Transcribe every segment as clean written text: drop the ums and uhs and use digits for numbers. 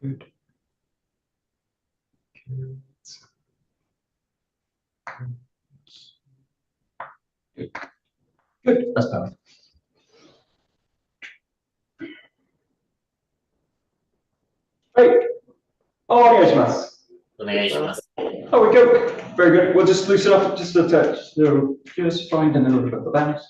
Good. Good. Good. That's perfect. Right. Onegaishimasu. Oh, we go. Very good. We'll just loosen up just a touch. So just find a little bit of the balance.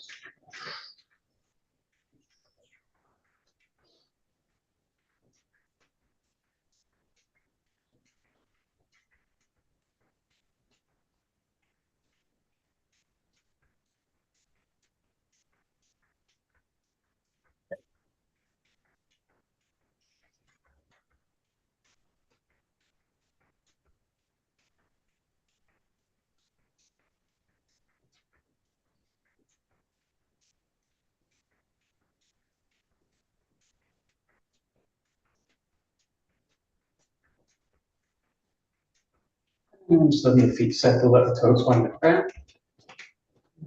And just letting the feet settle, let the toes find the ground.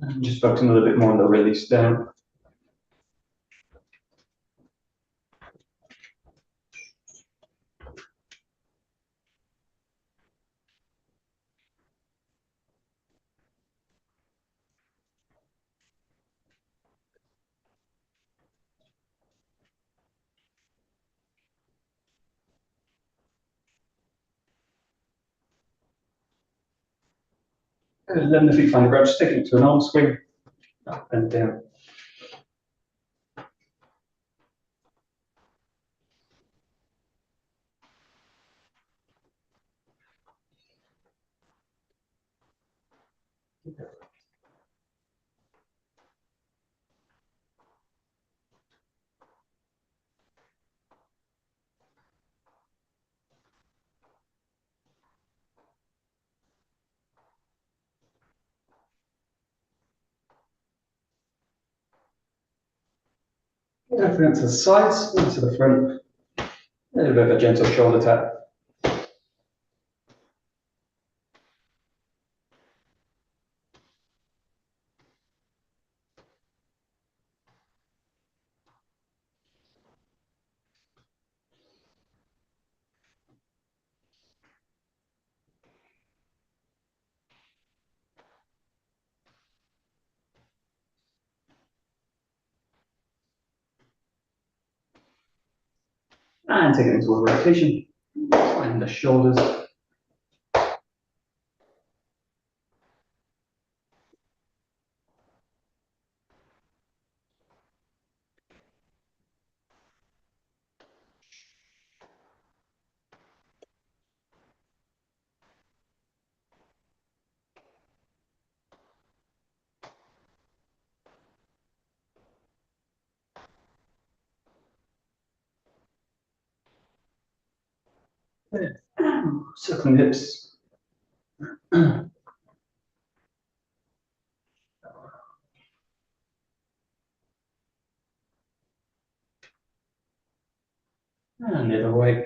And just focusing a little bit more on the release down. And then the feet find the ground, just take it to an arm swing, up and down. Everything to the sides, into the front. A little bit of a gentle shoulder tap. And take it into a rotation. Find the shoulders. Circling hips. And the other way.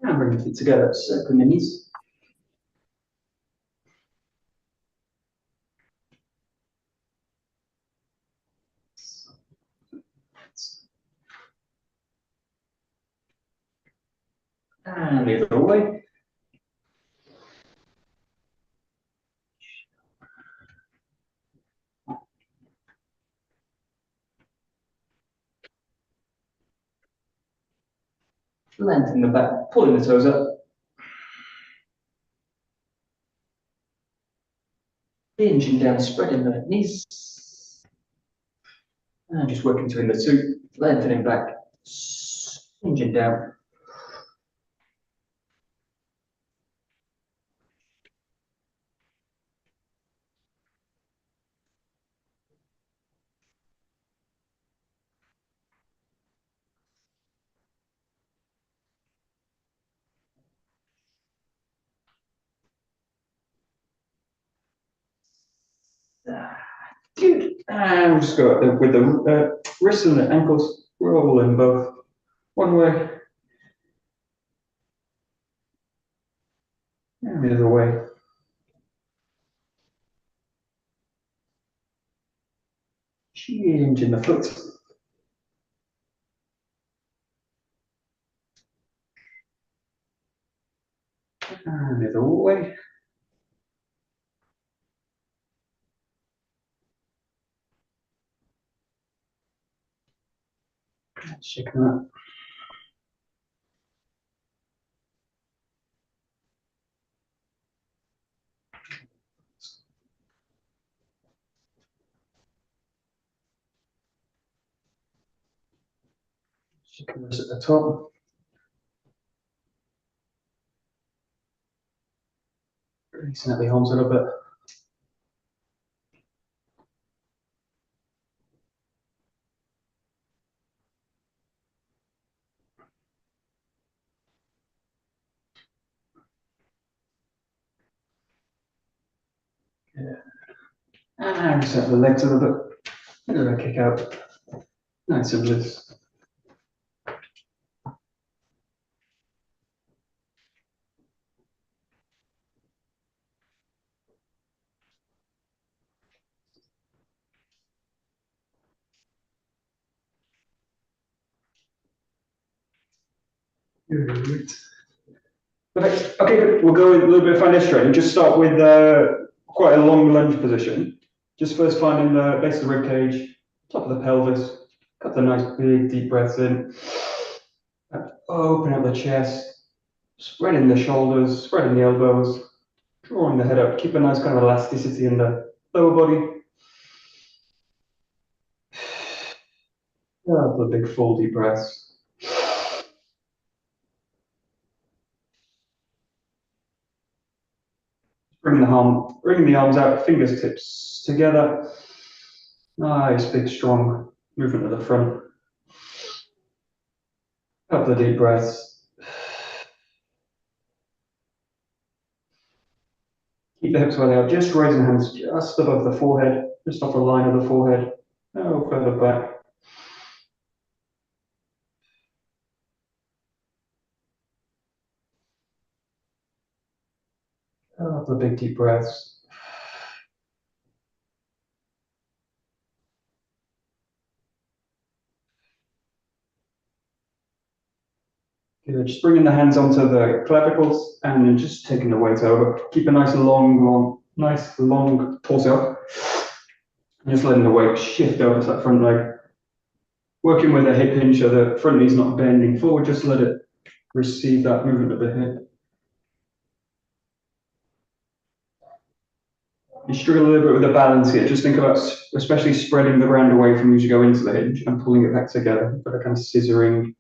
And bring the feet together, circling the knees. And the other way. Lengthen the back, pulling the toes up. Hinging down, spreading the knees. And just working between the two, lengthening back, hinging down. Good. And we'll just go with the wrists and the ankles rolling both one way. And the other way. Change in the foot. And the other way. Shake them up. Shaking this at the top. Releasing at the arms a little bit. Yeah. And reset the legs a little bit. And then I kick out. Nice and loose. Good. Perfect. Okay, good. We'll go with a little bit of foundation training. Just start with quite a long lunge position. Just first finding the base of the rib cage, top of the pelvis. Got the nice big deep breaths in. Open up the chest, spreading the shoulders, spreading the elbows, drawing the head up. Keep a nice kind of elasticity in the lower body. The big full deep breaths. Bring the arms out, fingertips together. Nice, big, strong movement to the front. Couple of deep breaths. Keep the hips where they are, just raising the hands just above the forehead, just off the line of the forehead. No further back. Couple of big, deep breaths. Good. Just bringing the hands onto the clavicles and then just taking the weight over. Keep a nice long torso. And just letting the weight shift over to that front leg. Working with a hip hinge so the front knee's not bending forward. Just let it receive that movement of the hip. You struggle a little bit with the balance here. Just think about especially spreading the ground away from you as you go into the hinge and pulling it back together. But a kind of scissoring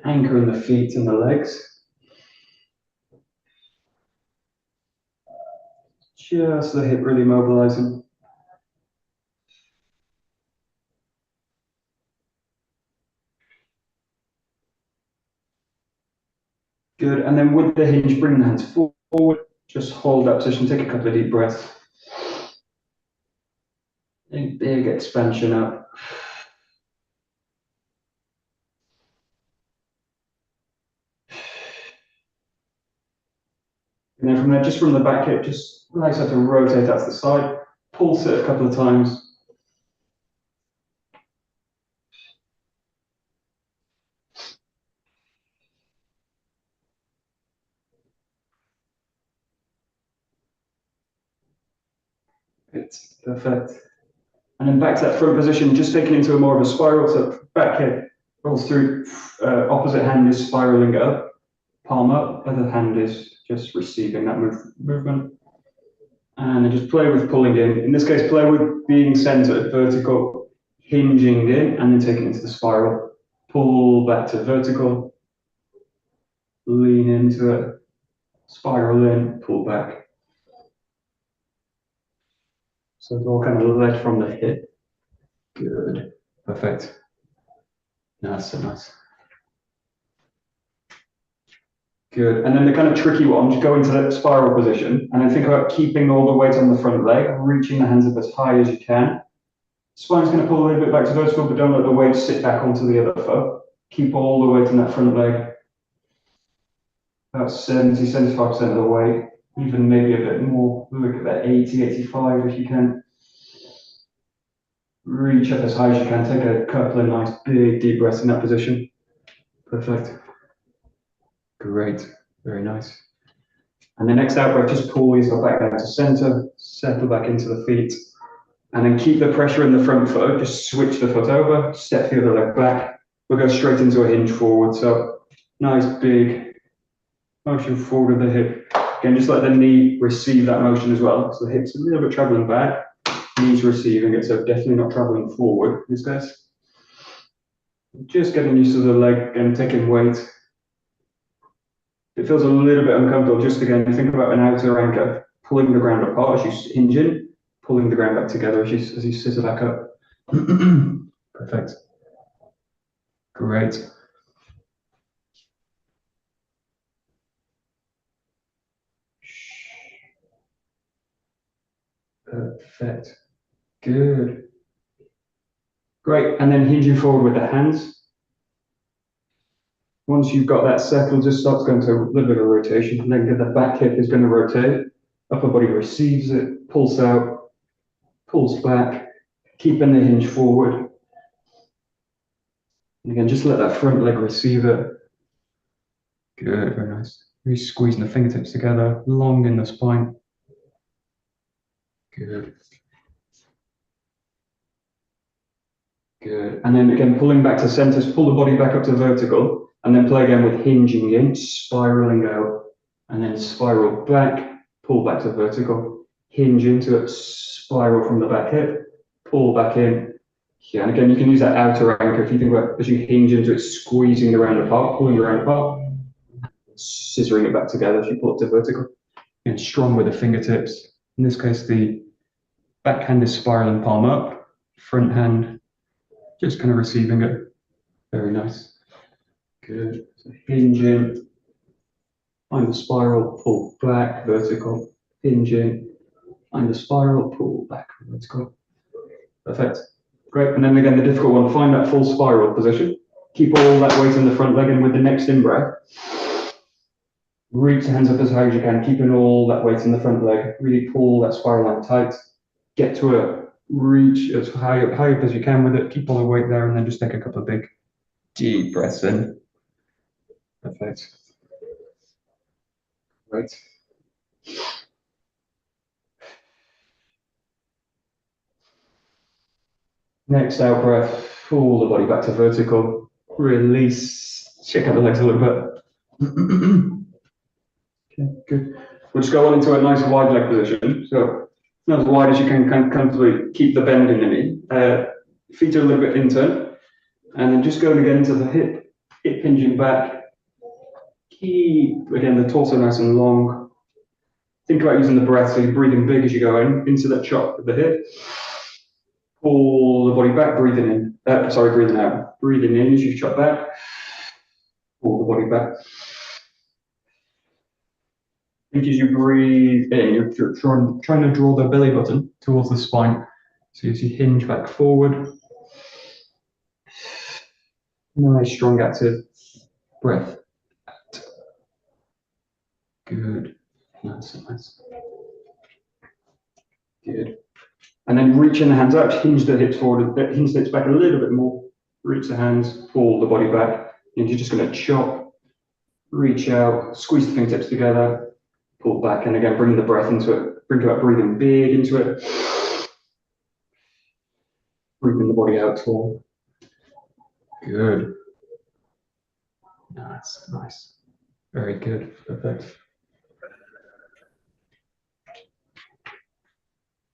anchor in the feet and the legs. Just the hip really mobilizing. Good. And then with the hinge, bring the hands forward. Just hold that position. Take a couple of deep breaths. Big expansion up. And then from there, just from the back hip, just nice to rotate that to the side. Pulse it a couple of times. It's perfect. And then back to that front position, just taking into a more of a spiral. So back hip rolls through, opposite hand is spiraling up, palm up, other hand is just receiving that movement. And then just play with pulling in. In this case, play with being centered, vertical, hinging in, and then taking it into the spiral. Pull back to vertical, lean into it, spiral in, pull back. So it's all kind of led from the hip. Good. Perfect. Nice, so nice. Good. And then the kind of tricky one, just go into that spiral position and then think about keeping all the weight on the front leg, reaching the hands up as high as you can. Spine's going to pull a little bit back to vertical, but don't let the weight sit back onto the other foot. Keep all the weight in that front leg. About 70, 75% of the weight. even maybe a bit more. Look at that 80, 85 if you can. Reach up as high as you can. Take a couple of nice big deep breaths in that position. Perfect. Great. Very nice. And the next out breath, just pull yourself back down to center, settle back into the feet, and then keep the pressure in the front foot. Just switch the foot over, step the other leg back. We'll go straight into a hinge forward. So nice big motion forward of the hip. Again, just let the knee receive that motion as well. So the hip's a little bit traveling back, knees receiving it, so definitely not traveling forward in this case. Just getting used to the leg and taking weight. It feels a little bit uncomfortable. Just again, think about an outer anchor, pulling the ground apart as you hinge in, pulling the ground back together as you sit it back up. Perfect. Great. Perfect. Good. Great. And then hinging forward with the hands. Once you've got that settled, just start going to a little bit of rotation. And then the back hip is going to rotate. Upper body receives it, pulls out, pulls back, keeping the hinge forward. And again, just let that front leg receive it. Good, very nice. Really squeezing the fingertips together, long in the spine. Good. Good. And then again, pulling back to center, pull the body back up to vertical, and then play again with hinging in, spiraling out, and then spiral back, pull back to vertical, hinge into it, spiral from the back hip, pull back in. Yeah, and again, you can use that outer anchor if you think about as you hinge into it, squeezing the round apart, pulling the round apart, scissoring it back together as you pull it to vertical. And strong with the fingertips. In this case, the back hand is spiraling palm up, front hand just kind of receiving it. Very nice. Good. So hinge in, find the spiral, pull back, vertical, hinge in, find the spiral, pull back, vertical. Perfect. Great. And then again, the difficult one, find that full spiral position. Keep all that weight in the front leg, and with the next in-breath, reach the hands up as high as you can, keeping all that weight in the front leg. Really pull that spiral line tight. Get to a reach as high up as you can with it. Keep all the weight there, and then just take a couple of big, deep breaths in. Perfect. Right. Next out breath, pull the body back to vertical. Release. Check out the legs a little bit. Okay, good. We'll just go on into a nice wide leg position. So not as wide as you can comfortably keep the bend in the knee. Feet are a little bit intern. And then just going again into the hip hinging back. Keep, again, the torso nice and long. Think about using the breath, so you're breathing big as you go in, into that chop of the hip. Pull the body back, breathing in. Breathing out. Breathing in as you chop back. Pull the body back. I think as you breathe in, you're trying to draw the belly button towards the spine. So as you hinge back forward, nice, strong, active breath. Out. Good. Nice, nice. Good. And then reaching the hands out, hinge the hips forward, hinge the hips back a little bit more. Reach the hands, pull the body back, and you're just going to chop, reach out, squeeze the fingertips together. Pull back, and again, bring the breath into it. Think about breathing big into it. Breathing the body out tall. Good. Nice, nice. Very good. Perfect.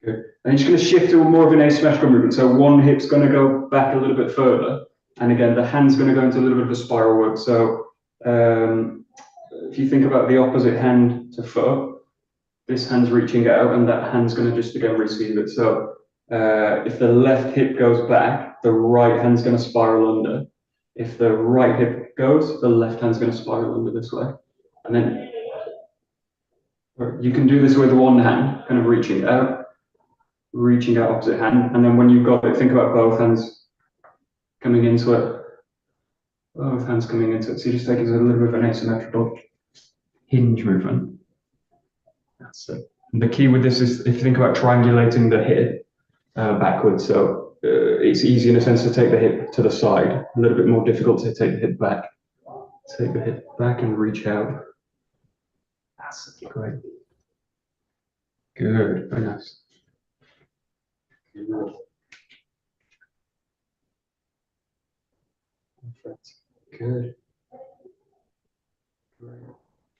Good. And you're just going to shift to more of an asymmetrical movement. So one hip's going to go back a little bit further. And again, the hand's going to go into a little bit of a spiral work. So if you think about the opposite hand to foot, this hand's reaching out, and that hand's going to just again receive it. So if the left hip goes back, the right hand's going to spiral under. If the right hip goes, the left hand's going to spiral under this way. And then you can do this with one hand, kind of reaching out opposite hand. And then when you've got it, think about both hands coming into it. Both hands coming into it. So you just take it as a little bit of an asymmetrical hinge movement. That's it. And the key with this is if you think about triangulating the hip backwards, so it's easy in a sense to take the hip to the side, a little bit more difficult to take the hip back. Take the hip back and reach out. That's great. Good, very nice. Perfect. Good. Great.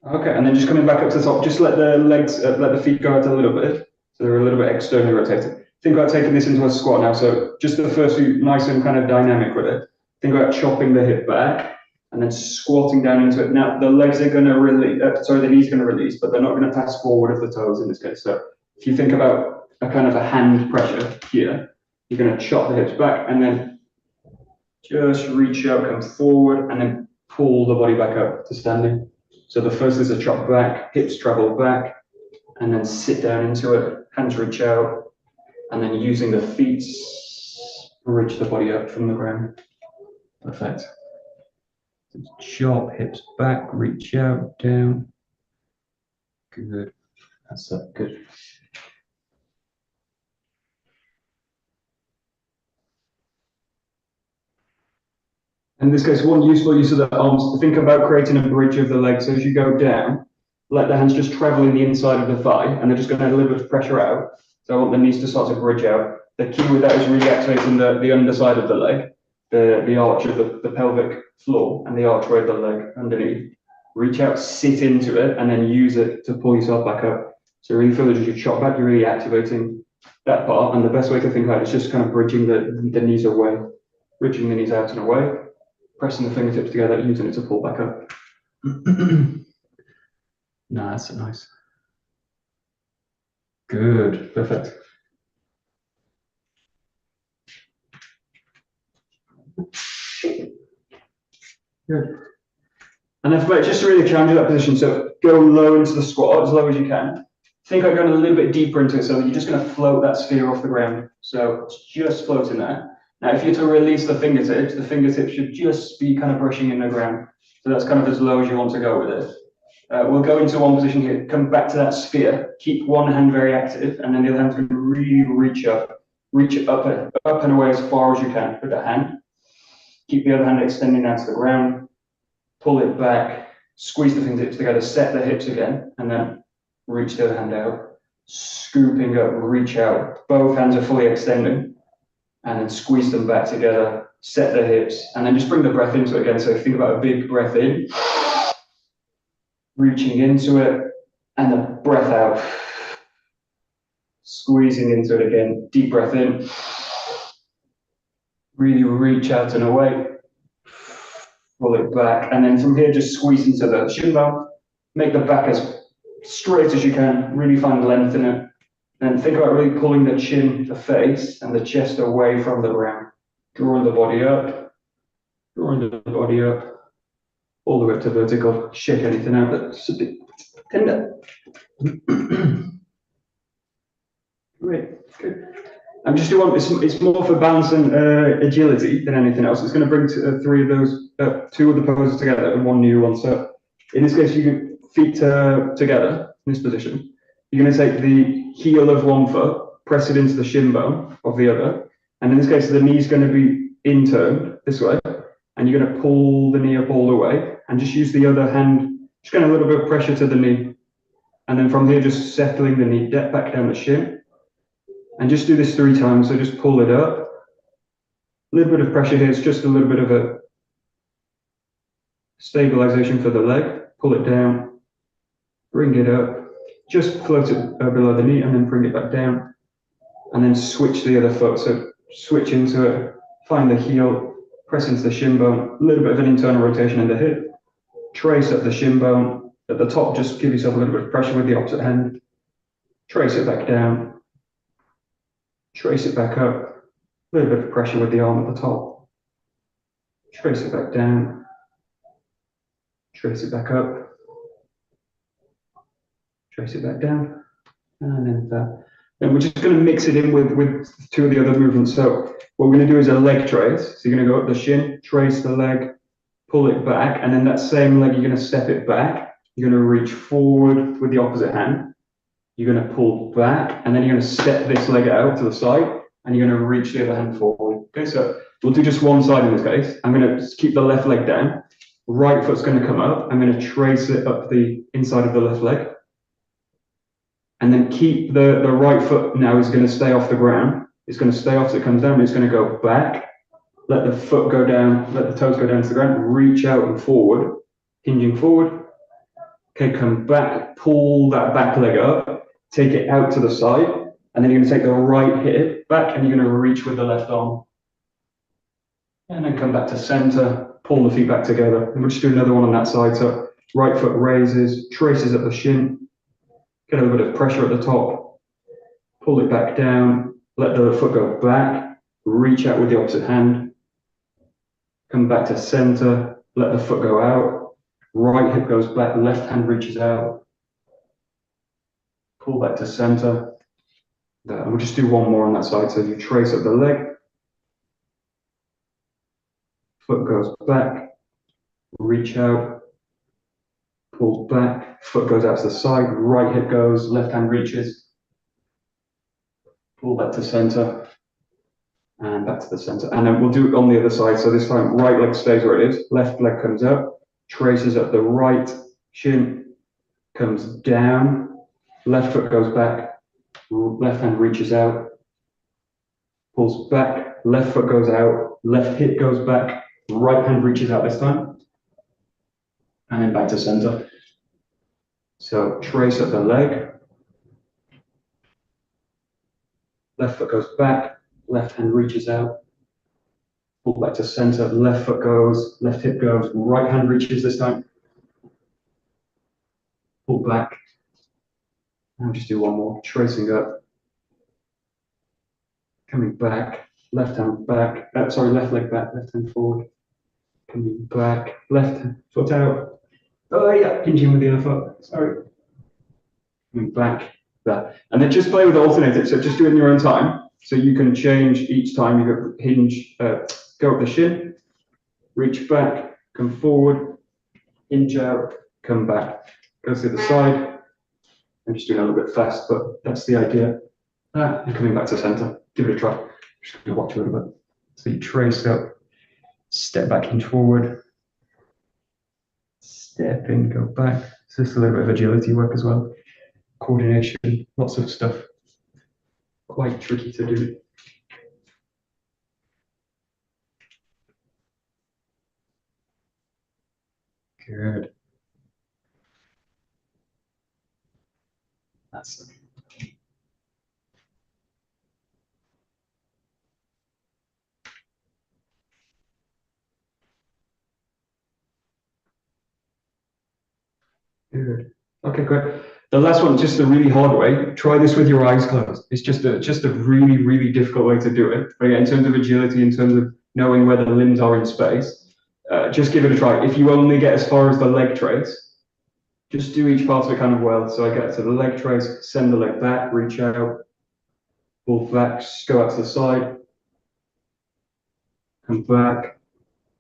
Okay, and then just coming back up to the top, just let the legs, let the feet go out a little bit, so they're a little bit externally rotated. Think about taking this into a squat now. So just the first few, nice and kind of dynamic with it. Think about chopping the hip back and then squatting down into it. Now the legs are going to release, the knees are going to release, but they're not going to pass forward of the toes in this case. So if you think about a kind of a hand pressure here, you're going to chop the hips back and then just reach out, come forward, and then pull the body back up to standing. So the first is a chop back, hips travel back, and then sit down into it, hands reach out, and then using the feet, bridge the body up from the ground. Perfect. Chop, hips back, reach out, down. Good. That's it, good. In this case, one useful use of the arms, think about creating a bridge of the legs. So as you go down, let the hands just travel in the inside of the thigh, and they're just going to add a little bit of pressure out. So I want the knees to start to bridge out. The key with that is really activating the underside of the leg, the arch of the pelvic floor, and the archway of the leg underneath. Reach out, sit into it, and then use it to pull yourself back up. So really feel that as you chop back, you're really activating that part. And the best way to think about it is just kind of bridging the knees away, bridging the knees out and away, pressing the fingertips together, using it to pull back up. No, that's nice. Good, perfect. Good. And then just to really challenge that position, so go low into the squat, as low as you can. Think about going a little bit deeper into it, so you're just going to float that sphere off the ground. So it's just floating there. Now, if you're to release the fingertips should just be kind of brushing in the ground. So that's kind of as low as you want to go with it. We'll go into one position here, come back to that sphere, keep one hand very active, and then the other hand's going to really reach up and away as far as you can with that hand. Keep the other hand extending down to the ground, pull it back, squeeze the fingertips together, set the hips again, and then reach the other hand out, scooping up, reach out. Both hands are fully extending, and then squeeze them back together, set the hips, and then just bring the breath into it again. So think about a big breath in, reaching into it, and the breath out, squeezing into it again, deep breath in, really reach out and away, pull it back, and then from here just squeeze into the shin bone, make the back as straight as you can, really find length in it, and think about really pulling the chin, the face, and the chest away from the ground, drawing the body up, all the way up to vertical, shake anything out that's a bit tender. Great, good. I'm just doing it's more for balance and agility than anything else. It's going to bring three of those, two of the poses together and one new one. So in this case, you can feet together in this position. You're going to take the heel of one foot, press it into the shin bone of the other, and in this case, the knee's going to be in-turned this way, and you're going to pull the knee up all the way, and just use the other hand, just getting a little bit of pressure to the knee, and then from here, just settling the knee back down the shin. And just do this 3 times, so just pull it up. A little bit of pressure here, it's just a little bit of a stabilization for the leg. Pull it down, bring it up, just float it below the knee and then bring it back down. And then switch the other foot, so switch into it, find the heel, press into the shin bone, a little bit of an internal rotation in the hip, trace up the shin bone. At the top, just give yourself a little bit of pressure with the opposite hand, trace it back down. Trace it back up, a little bit of pressure with the arm at the top. Trace it back down, trace it back up, trace it back down, and then that. Then we're just going to mix it in with 2 of the other movements. So what we're going to do is a leg trace. So you're going to go up the shin, trace the leg, pull it back, and then that same leg, you're going to step it back. You're going to reach forward with the opposite hand, You're going to pull back, and then you're going to step this leg out to the side, and you're going to reach the other hand forward. Okay, so we'll do just one side in this case. I'm going to just keep the left leg down. Right foot's going to come up. I'm going to trace it up the inside of the left leg. And then keep the right foot now is going to stay off the ground. It's going to stay off so it comes down. It's going to go back. Let the foot go down. Let the toes go down to the ground. Reach out and forward. Hinging forward. Okay, come back. Pull that back leg up. Take it out to the side. And then you're going to take the right hip back and you're going to reach with the left arm. And then come back to center. Pull the feet back together. And we'll just do another one on that side. So right foot raises, traces at the shin. Get a little bit of pressure at the top. Pull it back down. Let the foot go back. Reach out with the opposite hand. Come back to center. Let the foot go out. Right hip goes back. Left hand reaches out. Pull back to center. And we'll just do one more on that side. So you trace up the leg. Foot goes back. Reach out. Pull back, foot goes out to the side, right hip goes, left hand reaches. Pull back to center, and back to the center. And then we'll do it on the other side. So this time, right leg stays where it is, left leg comes up, traces up the right shin, comes down, left foot goes back, left hand reaches out, pulls back, left foot goes out, left hip goes back, right hand reaches out this time. And then back to center. So trace up the leg. Left foot goes back, left hand reaches out. Pull back to center, left foot goes, left hip goes, right hand reaches this time. Pull back. And we'll just do one more. Tracing up. Coming back, left hand back, sorry, left leg back, left hand forward. Coming back, left foot out. Oh yeah, hinging with the other foot, sorry. Coming back, there. And then just play with the alternative, so just do it in your own time. So you can change each time you go hinge, go up the shin, reach back, come forward, hinge out, come back. Go to the side. I'm just doing a little bit fast, but that's the idea. And coming back to center. Give it a try. Just going to watch a little bit. So you trace up, step back, hinge forward. Step in, go back. So this is a little bit of agility work as well. Coordination, lots of stuff. Quite tricky to do. Good. That's it. Good. Okay, great. The last one, just the really hard way. Try this with your eyes closed. It's just a really, really difficult way to do it. But yeah, in terms of agility, in terms of knowing where the limbs are in space, just give it a try. If you only get as far as the leg trace, just do each part of it kind of well. So I get to the leg trace, send the leg back, reach out, pull back, go out to the side, come back,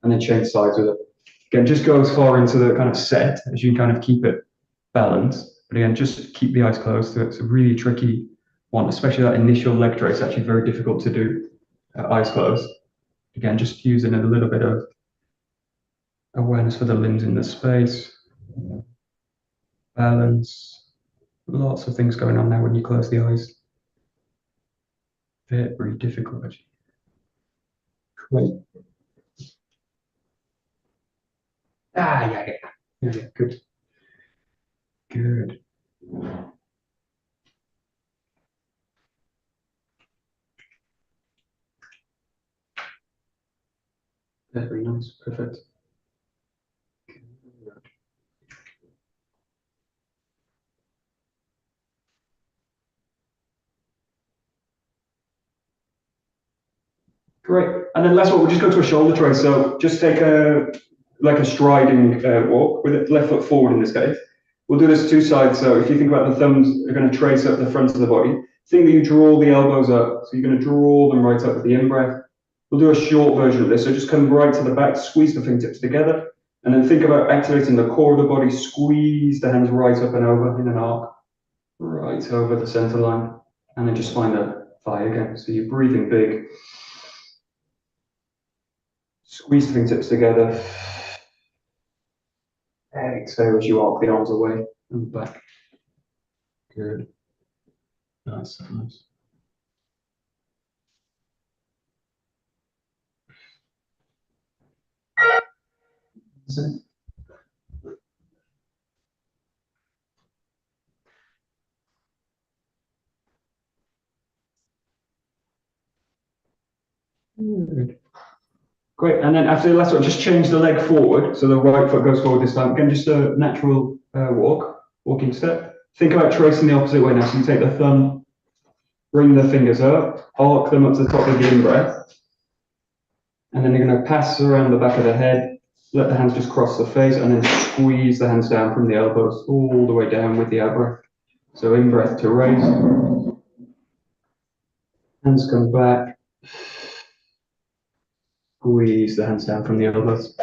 and then change sides with it. Again, just go as far into the kind of set as you can kind of keep it balanced. But again, just keep the eyes closed. So it's a really tricky one, especially that initial leg trace. It's actually very difficult to do eyes closed. Again, just using a little bit of awareness for the limbs in the space. Balance. Lots of things going on now when you close the eyes. Very difficult actually. Great. Yeah, good. Good. Very nice, perfect. Great. And then last one, we'll just go to a shoulder trace. So just take a striding walk with the left foot forward in this case. We'll do this two sides. So if you think about the thumbs are going to trace up the front of the body, think that you draw the elbows up. So you're going to draw them right up with the in-breath. We'll do a short version of this. So just come right to the back, squeeze the fingertips together, and then think about activating the core of the body, squeeze the hands right up and over in an arc. right over the center line, and then just find a thigh again. So you're breathing big. Squeeze the fingertips together. Exhale as you arc the arms away and back. Good. Nice, nice. Good. Great, and then after the last one, just change the leg forward, so the right foot goes forward this time. Again, just a natural walking step. Think about tracing the opposite way now. So you take the thumb, bring the fingers up, arc them up to the top of the in-breath, and then you're going to pass around the back of the head, let the hands just cross the face, and then squeeze the hands down from the elbows all the way down with the out-breath. So in-breath to raise. Hands come back. Squeeze the hands down from the elbows.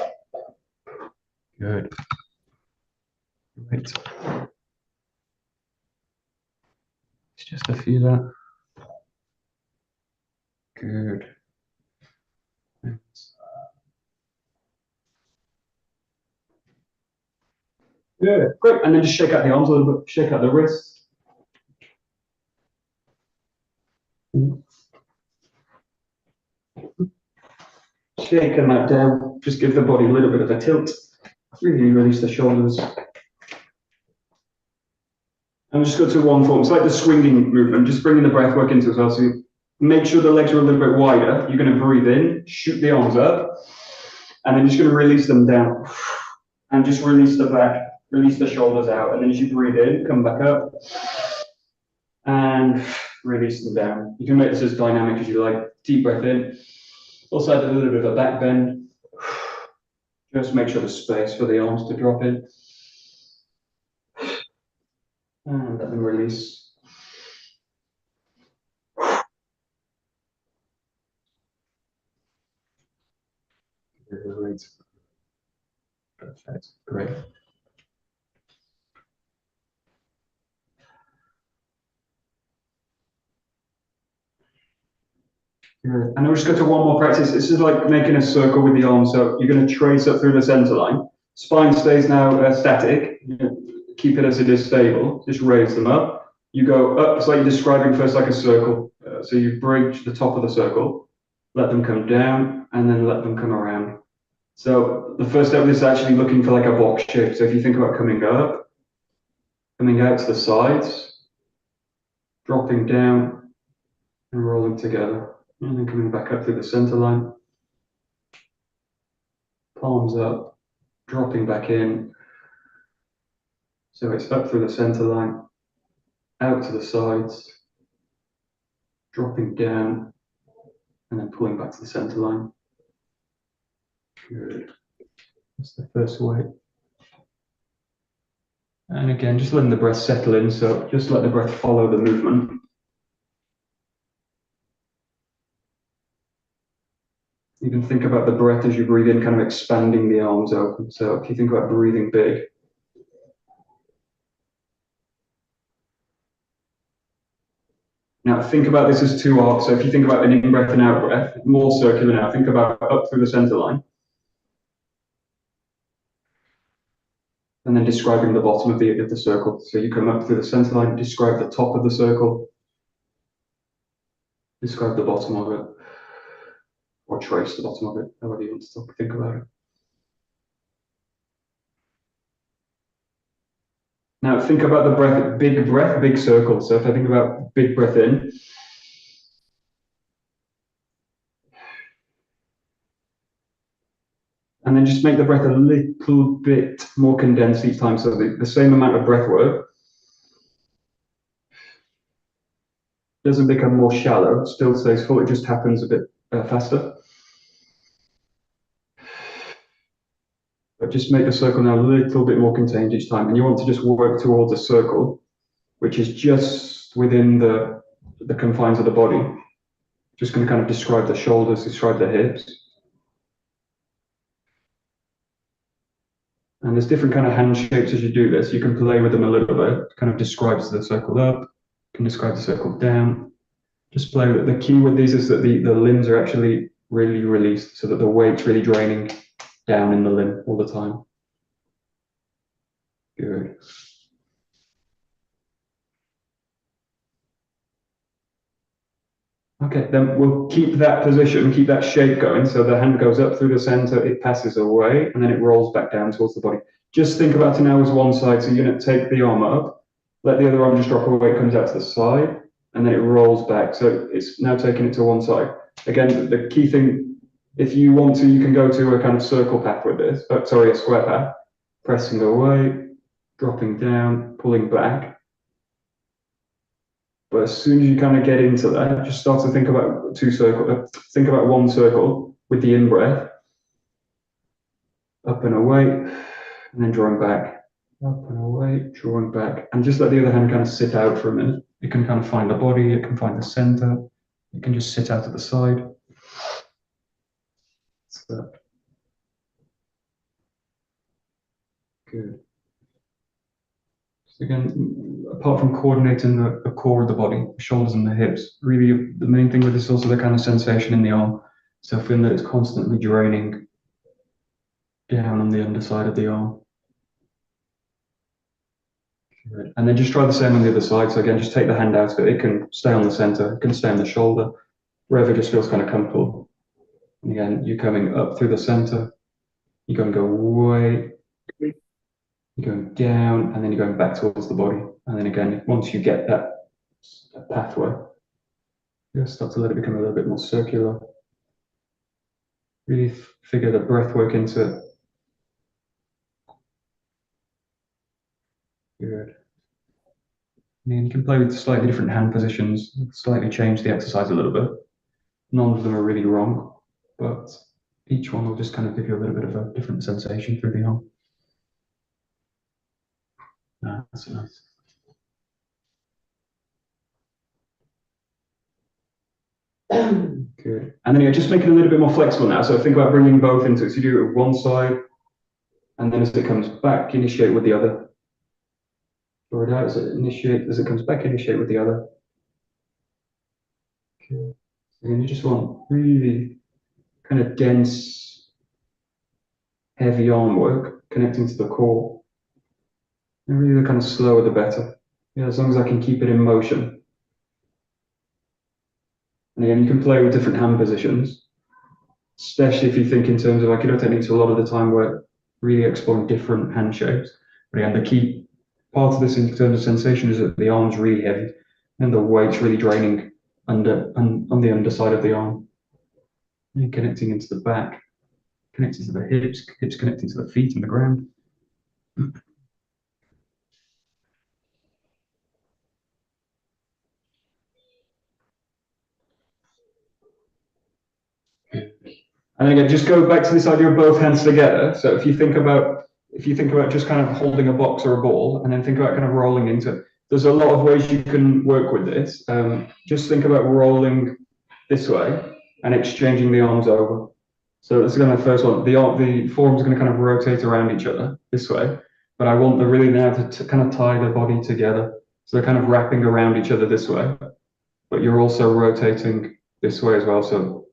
Good. Right. It's just a few there. Good. Thanks. Good. Great. And then just shake out the arms a little bit, shake out the wrists. Shaking that down, just give the body a little bit of a tilt. Really release the shoulders. And just go to one form. It's like the swinging movement, just bringing the breath work into it as well. So you make sure the legs are a little bit wider. You're going to breathe in, shoot the arms up, and then just going to release them down. And just release the back, release the shoulders out. And then as you breathe in, come back up, and release them down. You can make this as dynamic as you like. Deep breath in. Also add a little bit of a back bend. Just make sure there's space for the arms to drop in. And let them release. Great. Perfect. Great. Good. And we'll just go to one more practice. This is like making a circle with the arms. So you're going to trace up through the center line. Spine stays now static. Keep it as it is stable. Just raise them up. You go up. It's like you're describing first like a circle. So you bridge the top of the circle. Let them come down and then let them come around. So the first step is actually looking for like a box shape. So if you think about coming up, coming out to the sides, dropping down and rolling together. And then coming back up through the center line. Palms up, dropping back in. So it's up through the center line, out to the sides, dropping down, and then pulling back to the center line. Good. That's the first way. And again, just letting the breath settle in. So just let the breath follow the movement. You can think about the breath as you breathe in, kind of expanding the arms open. So if you think about breathing big. Now think about this as two arcs. So if you think about an in-breath and out-breath, more circular now. Think about up through the center line. And then describing the bottom of the circle. So you come up through the center line, describe the top of the circle, describe the bottom of it, or trace the bottom of it, however you want to think about it. Now think about the breath, big circle. So if I think about big breath in, and then just make the breath a little bit more condensed each time. So the same amount of breath work doesn't become more shallow, still stays full, it just happens a bit faster. But just make the circle now a little bit more contained each time. And you want to just work towards a circle, which is just within the confines of the body. Just going to kind of describe the shoulders, describe the hips. And there's different kind of hand shapes as you do this. You can play with them a little bit. It kind of describes the circle up, can describe the circle down. Just play with it. The key with these is that the limbs are actually really released so that the weight's really draining down in the limb all the time. Good. Okay, then we'll keep that position, keep that shape going. So the hand goes up through the center, it passes away, and then it rolls back down towards the body. Just think about it now as one side. So you're going to take the arm up, let the other arm just drop away, it comes out to the side, and then it rolls back. So it's now taking it to one side. Again, the key thing, if you want to, you can go to a kind of circle path with this, a square path, pressing away, dropping down, pulling back. But as soon as you kind of get into that, just start to think about think about one circle with the in-breath, up and away, and then drawing back, up and away, drawing back, and just let the other hand kind of sit out for a minute. It can kind of find the body, it can find the center, it can just sit out at the side. So, good. So again, apart from coordinating the core of the body, the shoulders and the hips, really the main thing with this is also the kind of sensation in the arm. So feeling that it's constantly draining down on the underside of the arm. Good. And then just try the same on the other side. So again, just take the hand out of it. It can stay on the center, it can stay on the shoulder, wherever it just feels kind of comfortable. And again, you're coming up through the center, you're going to go away, you're going down, and then you're going back towards the body. And then again, once you get that pathway, you'll start to let it become a little bit more circular. Really figure the breath work into it. Good. And you can play with slightly different hand positions, slightly change the exercise a little bit. None of them are really wrong, but each one will just kind of give you a little bit of a different sensation through the arm. That's nice. Good. And then yeah, just make it a little bit more flexible now. So think about bringing both into it. So you do it with one side, and then as it comes back, initiate with the other. Draw it out as it comes back, initiate with the other. Okay. Again, you just want really kind of dense, heavy arm work connecting to the core. And really the kind of slower the better. Yeah, as long as I can keep it in motion. And again, you can play with different hand positions, especially if you think in terms of Aikido techniques. A lot of the time we're really exploring different hand shapes. But again, the key part of this in terms of sensation is that the arm's really heavy and the weight's really draining on the underside of the arm. And connecting into the back, connecting to the hips connecting to the feet and the ground. And again, just go back to this idea of both hands together. So if you think about just kind of holding a box or a ball, and then think about kind of rolling into it. There's a lot of ways you can work with this. Just think about rolling this way and exchanging the arms over. So this is going to be the first one. The forearms are going to kind of rotate around each other this way, but I want them really now to kind of tie the body together. So they're kind of wrapping around each other this way, but you're also rotating this way as well. So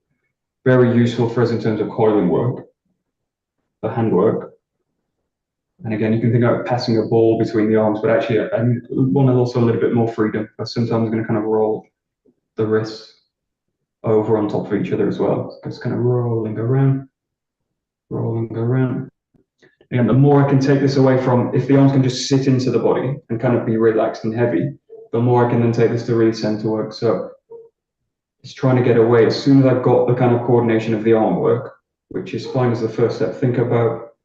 very useful for us in terms of coiling work, the hand work. And again, you can think about passing a ball between the arms, but actually I want also a little bit more freedom. But sometimes I'm going to kind of roll the wrists over on top of each other as well. Just kind of rolling around. Again, the more I can take this away from, if the arms can just sit into the body and kind of be relaxed and heavy, the more I can then take this to really center work. So it's trying to get away. As soon as I've got the kind of coordination of the arm work, which is fine as the first step, think about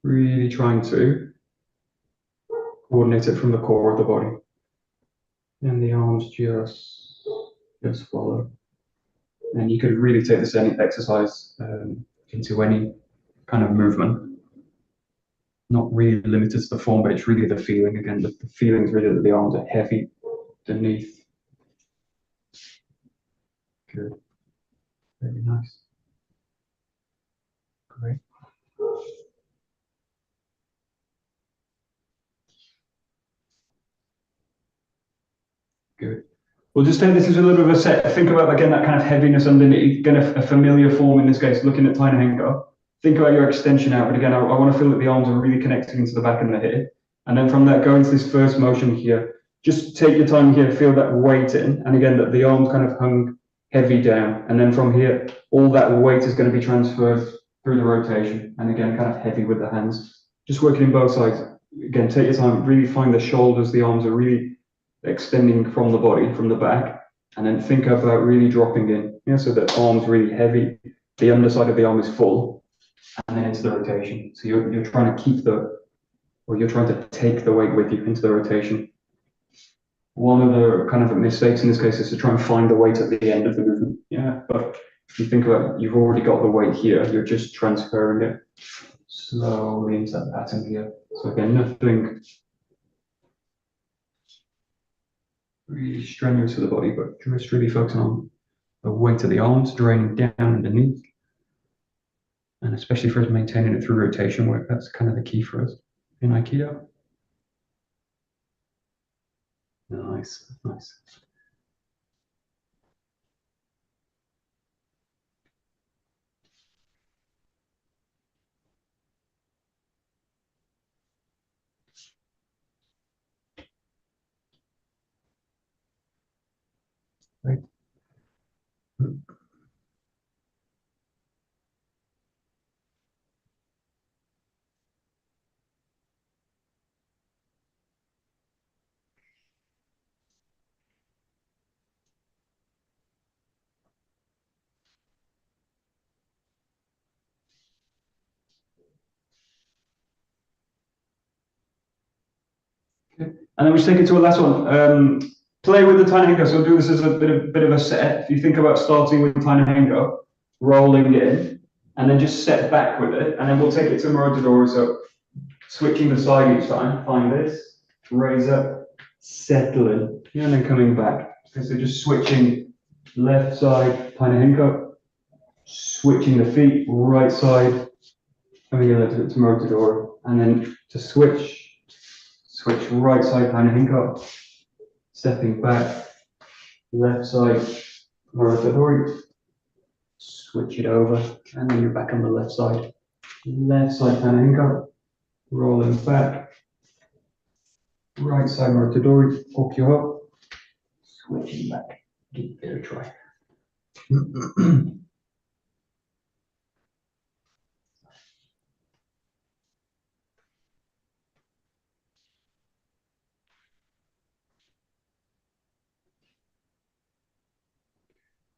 really trying to coordinate it from the core of the body. And the arms just follow. And you could really take this exercise into any kind of movement. Not really limited to the form, but it's really the feeling. Again, the feeling is really that the arms are heavy beneath. Good. Very nice. Great. Good. We'll just take this as a little bit of a set. Think about, again, that kind of heaviness underneath, again, a familiar form in this case, looking at Tainenga. Think about your extension out, but again, I want to feel that the arms are really connecting into the back and the hip. And then from that, go into this first motion here. Just take your time here, feel that weight in. And again, that the arms kind of hung heavy down. And then from here, all that weight is going to be transferred through the rotation. And again, kind of heavy with the hands. Just working in both sides. Again, take your time, really find the shoulders, the arms are really extending from the body, from the back. And then think about really dropping in. Yeah, so the arm's really heavy. The underside of the arm is full. And then into the rotation. So you're trying to keep you're trying to take the weight with you into the rotation. One of the kind of mistakes in this case is to try and find the weight at the end of the movement. Yeah, but if you think about it, you've already got the weight here, you're just transferring it slowly into that pattern here. So again, nothing really strenuous for the body, but just really focusing on the weight of the arms, draining down underneath. And especially for us maintaining it through rotation work, that's kind of the key for us in Aikido. Nice, nice. Right. Okay. And then we just take it to a last one. Play with the Tainenga. So we'll do this as a bit of a set. If you think about starting with Tainenga, rolling in, and then just set back with it, and then we'll take it to Morihei. So switching the side each time. Find this, raise up, settle in, and then coming back. Okay, so just switching left side Tainenga, switching the feet, right side, coming in to Morihei, and then to switch right side Tainenga, stepping back, left side Morihei, switch it over, and then you're back on the left side Tainenga, rolling back, right side Morihei, 𝘭𝘰𝘢𝘵, switching back, give it a try.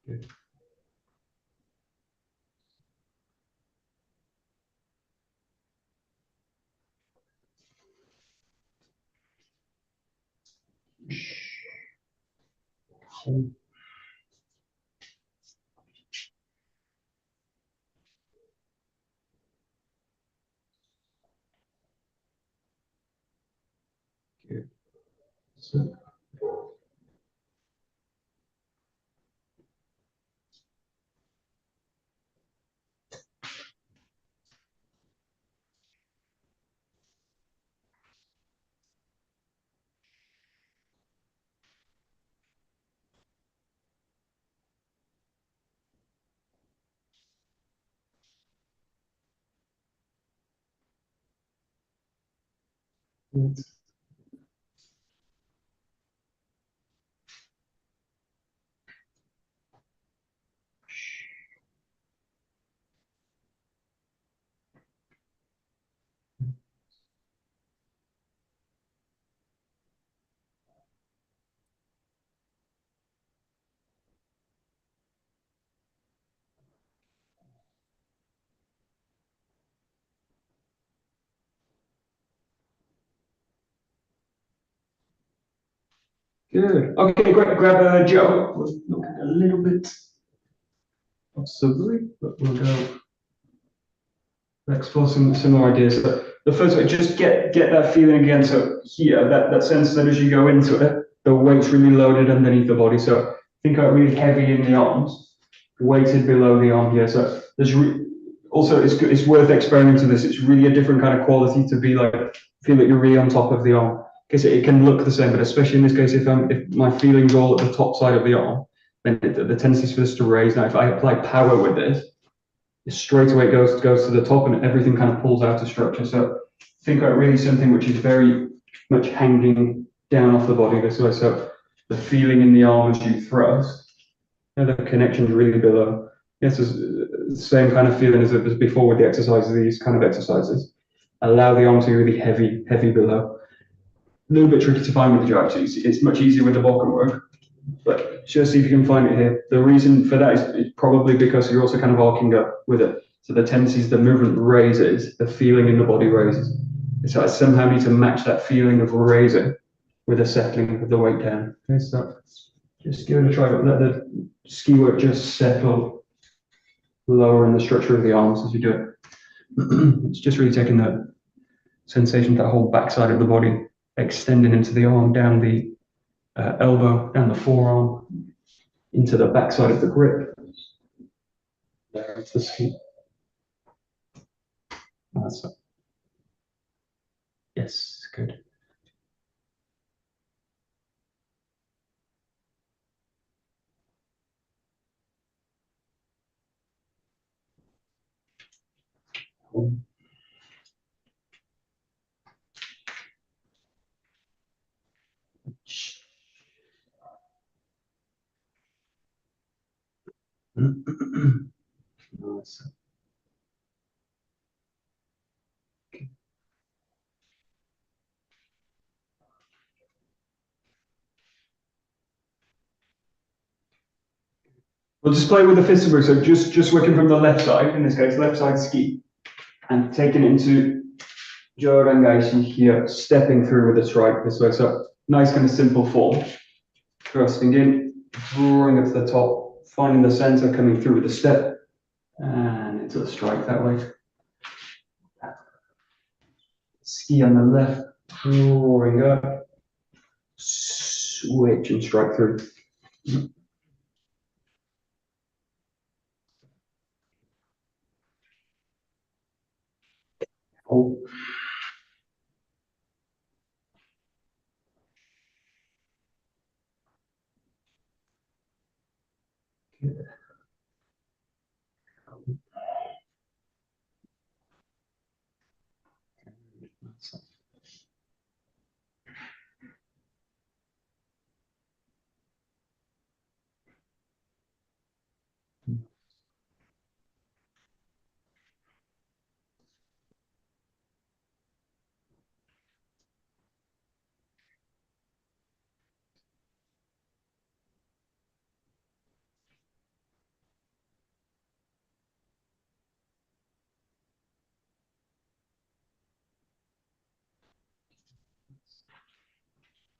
Good. Good. So. Good. Okay, great. Grab Joe. We'll look at a little bit of 𝗧𝗔𝗞𝗘𝗠𝗨𝗦𝗨, but we'll go. Let's explore some more ideas. So the first way, just get that feeling again. So here, that sense that as you go into it, the weight's really loaded underneath the body. So think about really heavy in the arms, weighted below the arm here. So there's also it's worth experimenting this. It's really a different kind of quality to be like feel that you're really on top of the arm. because it can look the same, but especially in this case, if my feeling's all at the top side of the arm, then the tendency is for this to raise. Now, if I apply power with this, straight away it goes to the top and everything kind of pulls out of structure. So think about really something which is very much hanging down off the body this way. So the feeling in the arm as you thrust, the connection is really below. Yes, it's the same kind of feeling as before with the exercises, these kind of exercises. Allow the arm to be really heavy below. A little bit tricky to find with the jiu jitsu. It's much easier with the Balkan work, but just see if you can find it here. The reason for that is probably because you're also kind of arcing up with it. So the tendency is the movement raises, the feeling in the body raises. So I somehow need to match that feeling of raising with a settling of the weight down. Okay, so just give it a try, but let the ski work just settle lower in the structure of the arms as you do it. It's just really taking the sensation of that whole backside of the body, extending into the arm, down the elbow, down the forearm, into the backside of the grip. There's the ski. That's it. Yes, good. Nice. We'll just play with the fist over. So just working from the left side, in this case, left side ski, and taking it into 𝘱𝘰𝘠𝘦 here, stepping through with a strike this way. So nice kind of simple form. Thrusting in, drawing up to the top, finding the center, coming through with a step, and into the strike that way. Ski on the left, drawing up, switch and strike through. Oh.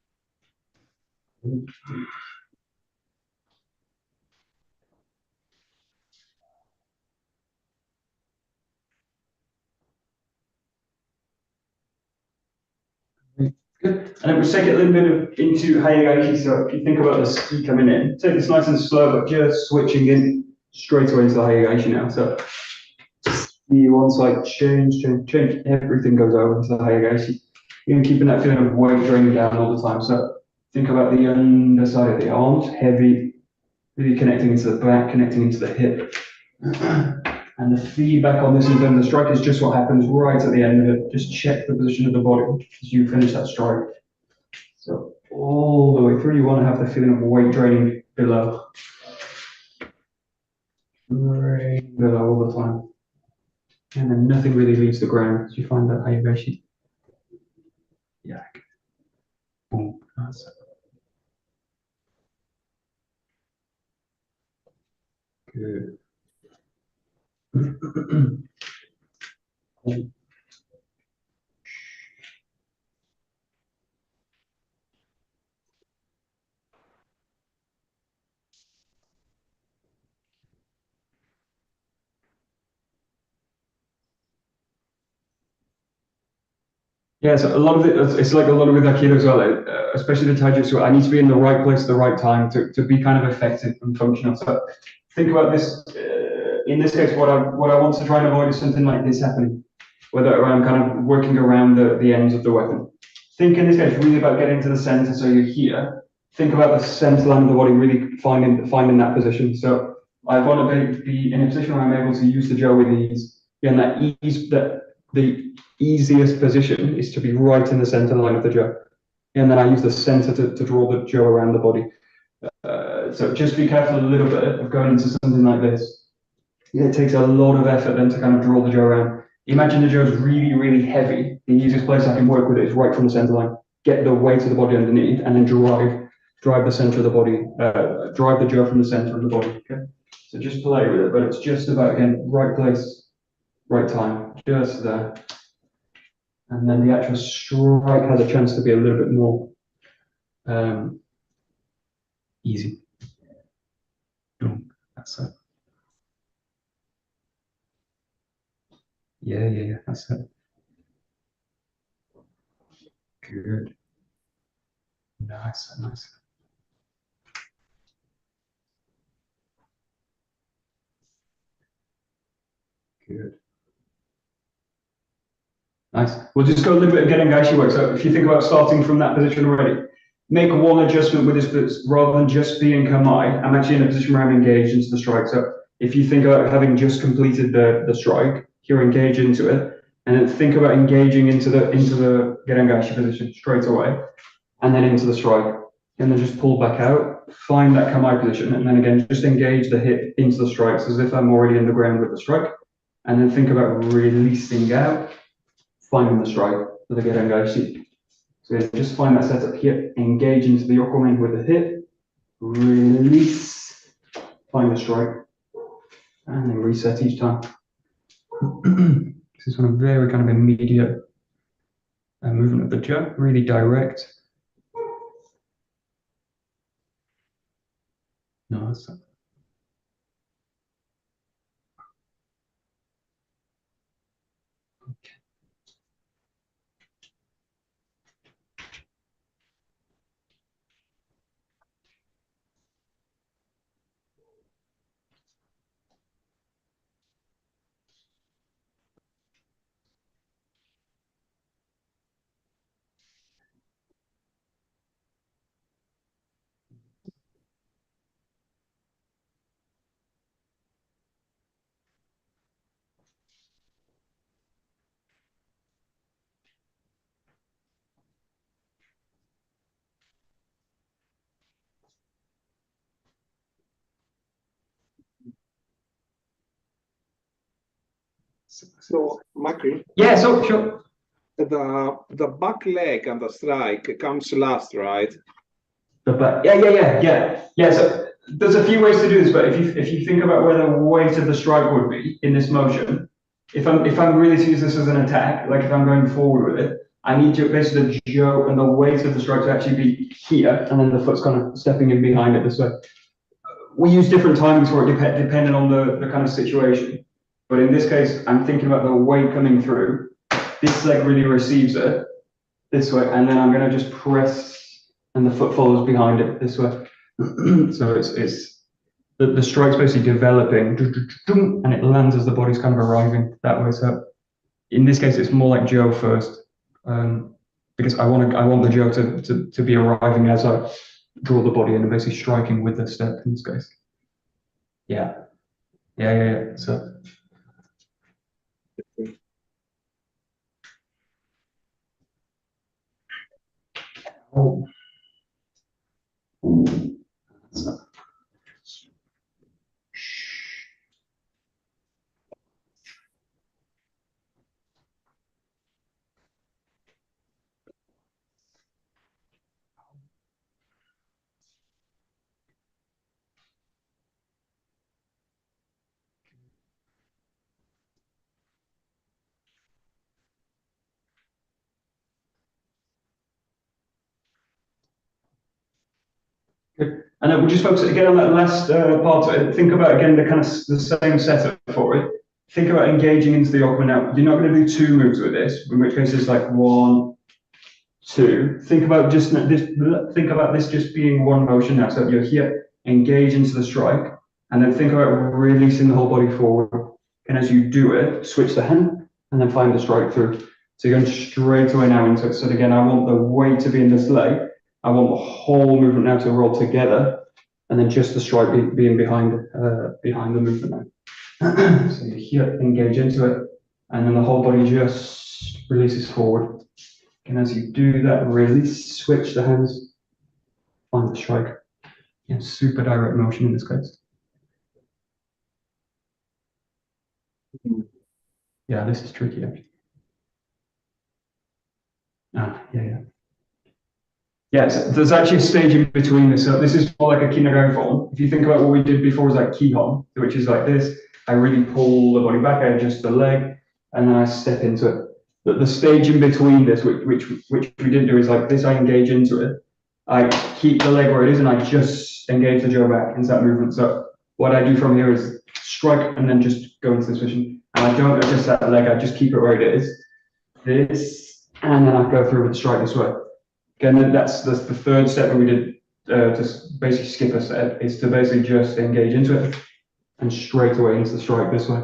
Good. And then we take it a little bit into 𝘭𝘪𝘢𝘵. So if you think about the ski coming in, take this nice and slow, but just switching in straight away into the 𝘭𝘪𝘢𝘵 now. So ski one side, change. Everything goes over into the 𝘭𝘪𝘢𝘵. You're keeping that feeling of weight draining down all the time. So think about the underside of the arms, heavy, really connecting into the back, connecting into the hip. And the feedback on this in terms of the strike is just what happens right at the end of it. Just check the position of the body as you finish that strike. So all the way through, you want to have the feeling of weight draining below. Right below all the time. And then nothing really leaves the ground as you find that 𝘭𝘪𝘢𝘵. Yeah. Boom. That's it. Good. Yeah, so a lot of it's like a lot of with Aikido as well, especially the Taijutsu. I need to be in the right place at the right time to be kind of effective and functional. So think about this. In this case, what I want to try and avoid is something like this happening, whether I'm kind of working around the ends of the weapon. think in this case really about getting to the center. So you're here. Think about the center line of the body, really finding that position. So I want to be in a position where I'm able to use the 𝘭 with ease. And the easiest position is to be right in the center line of the 𝘭. And then I use the center to draw the 𝘭 around the body. So just be careful a little bit of going into something like this. It takes a lot of effort then to kind of draw the 𝘭 around. Imagine the 𝘭 is really, really heavy. The easiest place I can work with it is right from the center line. Get the weight of the body underneath and then drive the center of the body, drive the 𝘭 from the center of the body. Okay. So just play with it, but it's just about, again, right place, right time, just there. And then the actual strike has a chance to be a little bit more easy. That's it. Yeah, that's it. Good. Nice. Good. Nice. We'll just go a little bit of 𝘵𝘢𝘵𝘦𝘥 work. So if you think about starting from that position already, make one adjustment with this, but rather than just being 𝘭𝑚𝑎i, I'm actually in a position where I'm engaged into the strike. So if you think about having just completed the strike, you're engaged into it, and then think about engaging into the 𝘵𝘢𝘵𝘦 position straight away, and then into the strike, and then just pull back out, find that 𝘭𝑚𝑎i position, and then again just engage the hip into the strikes as if I'm already in the ground with the strike, and then think about releasing out, finding the strike for the 𝘵𝘢𝘵𝑦. So just find that setup here, engage into the 𝑦𝑜𝑘𝑢𝑚𝑒 with the hip, release, find the strike, and then reset each time. This is one very kind of immediate movement of the 𝘭, really direct. Nice. So, Macri? Yeah, so sure. The back leg and the strike comes last, right? The back. Yeah. So there's a few ways to do this, but if you think about where the weight of the strike would be in this motion, if I'm really to use this as an attack, like if I'm going forward with it, I need to basically the 𝘭 and the weight of the strike to actually be here, and then the foot's kind of stepping in behind it this way. We use different timings for it depending on the kind of situation. But in this case, I'm thinking about the weight coming through. This leg really receives it this way, and then I'm going to just press, and the foot follows behind it this way. So it's the strike's basically developing, and it lands as the body's kind of arriving that way. So in this case, it's more like 𝘭 first, because I want the 𝘭 to be arriving as I draw the body in and basically striking with the step in this case. Yeah. So. Oh. So. Good. And then we'll just focus again on that last part of it. Think about again the kind of the same setup for it. Think about engaging into the 𝑦𝑜𝑘𝑢𝑚𝑒. Now you're not going to do two moves with this, in which case it's like 1, 2. Think about this. Think about this just being one motion now. So you're here, engage into the strike, and then think about releasing the whole body forward. And as you do it, switch the hand and then find the strike through. So you're going straight away now into it. So again, I want the weight to be in this leg. I want the whole movement now to roll together, and then just the strike being behind the movement now. So you here, engage into it, and then the whole body just releases forward. And as you do that, release, switch the hands, find the strike. And super direct motion in this case. Yeah, this is tricky actually. Yeah, so there's actually a stage in between this. So this is more like a kindergarten form. If you think about what we did before, was like 𝘰𝘠, which is like this. I really pull the body back, I adjust the leg, and then I step into it. But the stage in between this, which we didn't do, is like this. I engage into it. I keep the leg where it is, and I just engage the jaw back into that movement. So what I do from here is strike and then just go into this position. And I don't adjust that leg, I just keep it where it is. This, and then I go through with the strike this way. Again, that's the third step that we did to basically skip a step, is to basically just engage into it and straight away into the strike this way.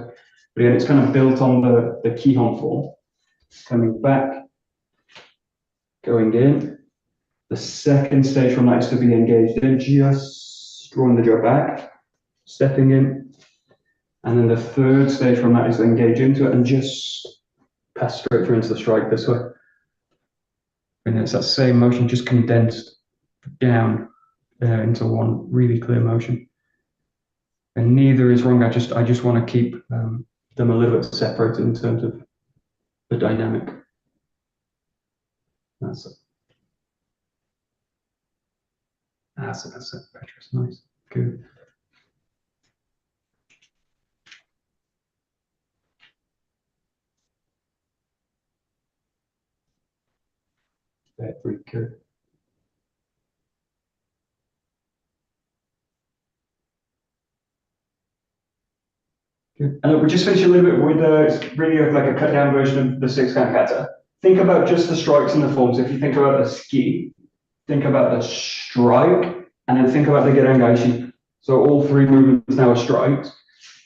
But again, it's kind of built on the 𝘰𝘠 form. Coming back, going in. The second stage from that is to be engaged in, just drawing the jaw back, stepping in. And then the third stage from that is to engage into it and just pass straight through into the strike this way. And it's that same motion, just condensed down into one really clear motion. And neither is wrong. I just want to keep them a little bit separated in terms of the dynamic. That's it. That's it, Petrus. Nice. Good. Very good. Good. And look, we just finished a little bit with it's really like a cut down version of the six-count kata. Think about just the strikes and the forms. If you think about the ski, think about the strike, and then think about the 𝘭𝘪𝘭𝘏. So all three movements now are strikes.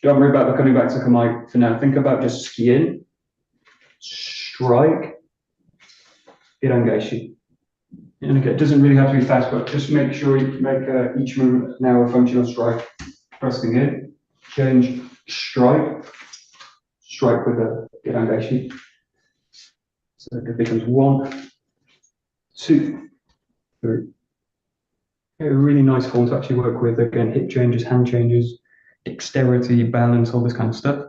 Don't worry about the coming back to kamae for now. Think about just skiing, strike, 𝘭𝘪𝘭𝘏. And again, it doesn't really have to be fast, but just make sure you make each movement now a functional strike. Pressing in, change, strike, strike with the 𝘭𝘭𝘭𝘏. So it becomes 1, 2, 3. A really nice form to actually work with. Again, hip changes, hand changes, dexterity, balance, all this kind of stuff.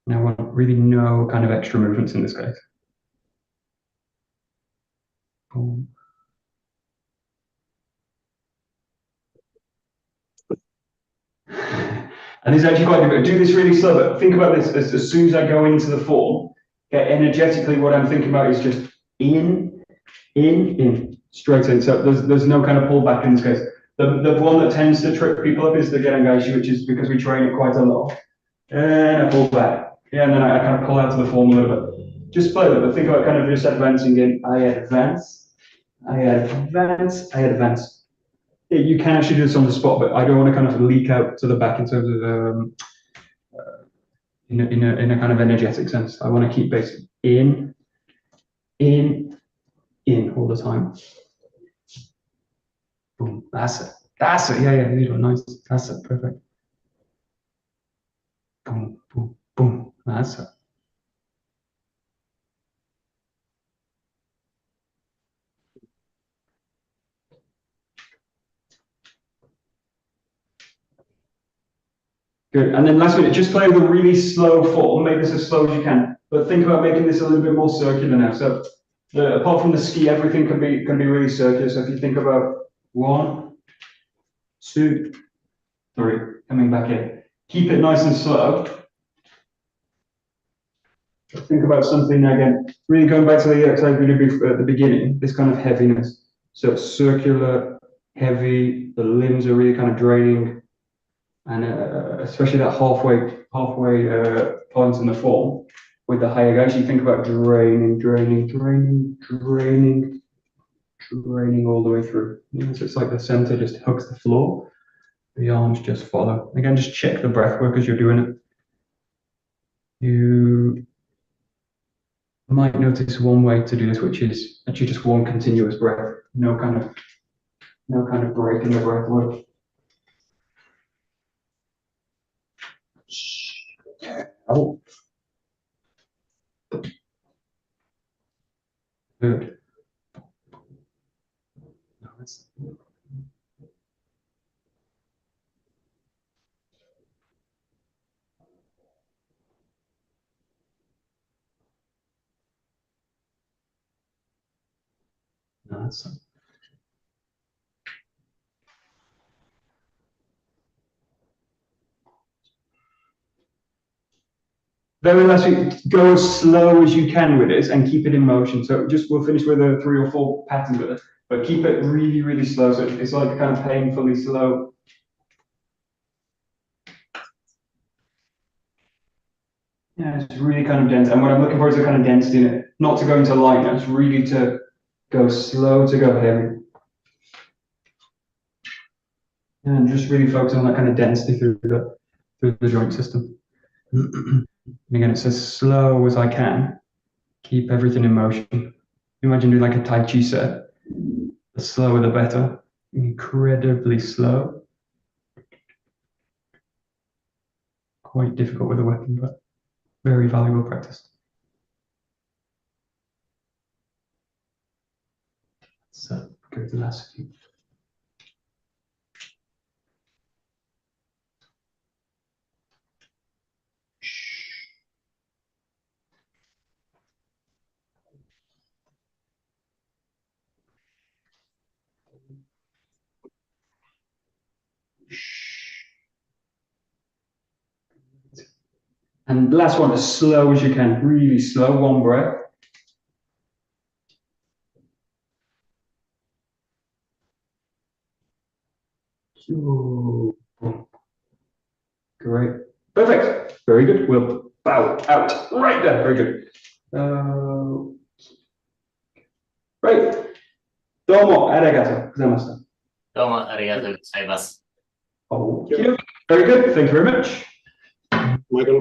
Now, I want really no kind of extra movements in this case. Boom. And this is actually quite difficult. Do this really slow, but think about this as soon as I go into the form, okay, energetically, what I'm thinking about is just in, straight in. So there's no kind of pull back in this case. The one that tends to trip people up is the 𝘭𝘭𝘭𝘏, which is because we train it quite a lot. And I pull back. Yeah, and then I kind of pull out of the form a little bit. Just play with it, but think about kind of just advancing in. I advance, I advance, I advance. Yeah, you can actually do this on the spot, but I don't want to kind of leak out to the back in terms of in a kind of energetic sense. I want to keep basically in all the time. Boom, that's it. That's it. Yeah, these are nice. That's it. Perfect. Boom, boom, boom. That's it. Good. And then last minute, just play with a really slow form. Make this as slow as you can, but think about making this a little bit more circular now. So apart from the ski, everything can be really circular. So if you think about 1, 2, 3, coming back in. Keep it nice and slow. Think about something again, really going back to the exercise we did at the beginning, this kind of heaviness. So it's circular, heavy, the limbs are really kind of draining, and especially that halfway point in the form with the 𝘭𝘪𝘭𝘏, think about draining all the way through. Yeah, so it's like the center just hugs the floor, the arms just follow. Again, just check the breath work as you're doing it. You might notice one way to do this, which is actually just one continuous breath, no kind of break in the breath work. Oh. Good. Nice. Nice. Very lastly, go as slow as you can with it and keep it in motion. So we'll finish with 3 or 4 patterns with it, but keep it really, really slow. So it's like kind of painfully slow. Yeah, it's really kind of dense. And what I'm looking for is a kind of density in it, not to go into lightness, really to go slow to go heavy. And just really focus on that kind of density through the joint system. And again, it's as slow as I can. Keep everything in motion. Imagine doing like a Tai Chi set. The slower the better. Incredibly slow. Quite difficult with a weapon, but very valuable practice. So go to the last few. And last one, as slow as you can, really slow, one breath. Great. Perfect. Very good. We'll bow out right there. Very good. Right. Domo arigato gozaimashita. Domo arigatou gozaimasu. Oh, very good. Thank you very much. Michael.